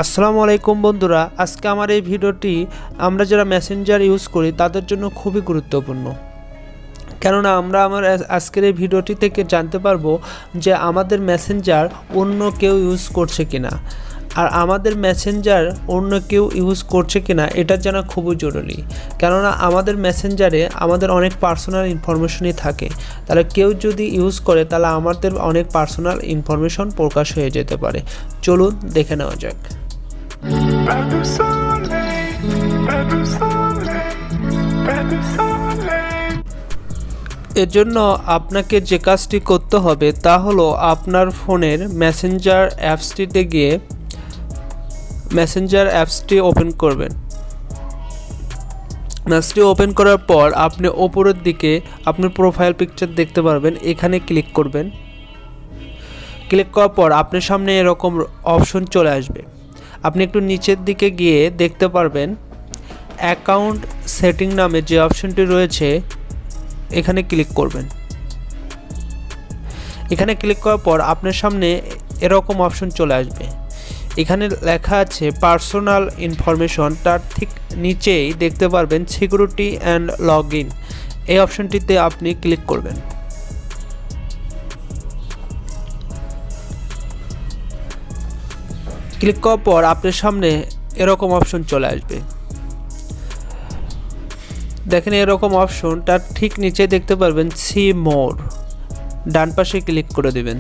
আসসালামু আলাইকুম বন্ধুরা, আজকে আমার এই ভিডিওটি আমরা যারা মেসেঞ্জার ইউজ করি তাদের জন্য খুবই গুরুত্বপূর্ণ। কেননা আমরা আজকের এই ভিডিওটি থেকে জানতে পারবো যে আমাদের মেসেঞ্জার অন্য কেউ ইউজ করছে কিনা, আর আমাদের মেসেঞ্জার অন্য কেউ ইউজ করছে কিনা এটা জানা খুবই জরুরি। কেননা আমাদের মেসেঞ্জারে আমাদের অনেক পার্সোনাল ইনফরমেশনই থাকে, তাহলে কেউ যদি ইউজ করে তাহলে আমাদের অনেক পার্সোনাল ইনফরমেশন প্রকাশ হয়ে যেতে পারে। চলুন দেখে নেওয়া যাক। এর জন্য আপনাকে যে কাজটি করতে হবে তা হলো আপনার ফোনের মেসেঞ্জার অ্যাপসটিতে গিয়ে মেসেঞ্জার অ্যাপসটি ওপেন করবেন। ম্যাপসটি ওপেন করার পর আপনি ওপরের দিকে আপনার প্রোফাইল পিকচার দেখতে পারবেন, এখানে ক্লিক করবেন। ক্লিক করার পর আপনার সামনে এরকম অপশন চলে আসবে। আপনি একটু নিচের দিকে গিয়ে দেখতে পারবেন অ্যাকাউন্ট সেটিং নামে যে অপশনটি রয়েছে, এখানে ক্লিক করবেন। এখানে ক্লিক করার পর আপনার সামনে এরকম অপশন চলে আসবে। এখানে লেখা আছে পার্সোনাল ইনফরমেশন, তার ঠিক নিচেই দেখতে পারবেন সিকিউরিটি অ্যান্ড লগ ইন, এই অপশনটিতে আপনি ক্লিক করবেন। ক্লিক করার পর আপনার সামনে এরকম অপশন চলে আসবে। দেখেন এরকম অপশন, তার ঠিক নিচে দেখতে পারবেন সি মোর, ডান পাশে ক্লিক করে দেবেন।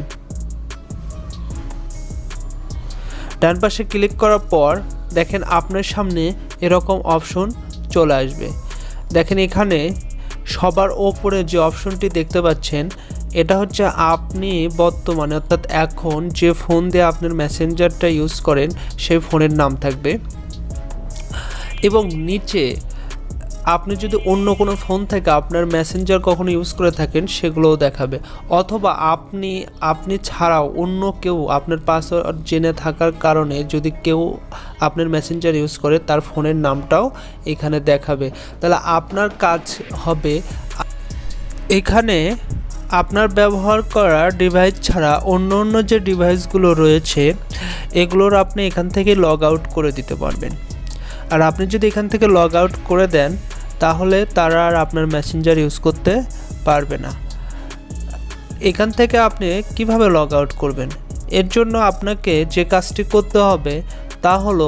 ডান পাশে ক্লিক করার পর দেখেন আপনার সামনে এরকম অপশন চলে আসবে। দেখেন এখানে সবার ওপরে যে অপশনটি দেখতে পাচ্ছেন, এটা হচ্ছে আপনি বর্তমানে অর্থাৎ এখন যে ফোন দিয়ে আপনার মেসেঞ্জারটা ইউজ করেন সেই ফোনের নাম থাকবে, এবং নিচে আপনি যদি অন্য কোনো ফোন থেকে আপনার মেসেঞ্জার কখনো ইউজ করে থাকেন সেগুলোও দেখাবে, অথবা আপনি ছাড়াও অন্য কেউ আপনার পাসওয়ার্ড জেনে থাকার কারণে যদি কেউ আপনার মেসেঞ্জার ইউজ করে তার ফোনের নামটাও এখানে দেখাবে। তাহলে আপনার কাজ হবে এখানে আপনার ব্যবহার করা ডিভাইস ছাড়া অন্য যে ডিভাইসগুলো রয়েছে এগুলোর আপনি এখান থেকে লগ আউট করে দিতে পারবেন। আর আপনি যদি এখান থেকে লগ আউট করে দেন তাহলে তারা আর আপনার মেসেঞ্জার ইউজ করতে পারবে না। এখান থেকে আপনি কিভাবে লগ আউট করবেন, এর জন্য আপনাকে যে কাজটি করতে হবে তা হলো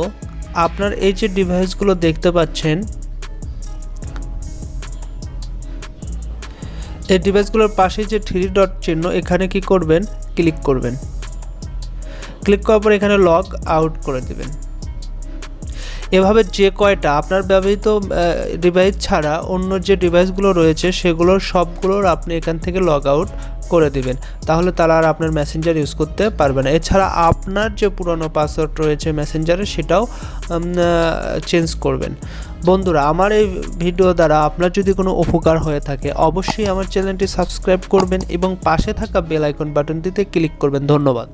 আপনার এই যে ডিভাইসগুলো দেখতে পাচ্ছেন, এই ডিভাইসগুলোর পাশে যে 3 ডট চিহ্ন, এখানে কি করবেন, ক্লিক করবেন। ক্লিক করার পর এখানে লগ আউট করে দেবেন। এভাবে যে কয়টা আপনার ব্যবহৃত ডিভাইস ছাড়া অন্য যে ডিভাইসগুলো রয়েছে সেগুলোর সবগুলোর আপনি এখান থেকে লগ আউট করে দিবেন, তাহলে তারা আর আপনার মেসেঞ্জার ইউজ করতে পারবে না। এছাড়া আপনার যে পুরনো পাসওয়ার্ড রয়েছে মেসেঞ্জারে সেটাও চেঞ্জ করবেন। বন্ধুরা, আমার এই ভিডিও দ্বারা আপনার যদি কোনো উপকার হয়ে থাকে অবশ্যই আমার চ্যানেলটি সাবস্ক্রাইব করবেন এবং পাশে থাকা বেল আইকন বাটনটিতে ক্লিক করবেন। ধন্যবাদ।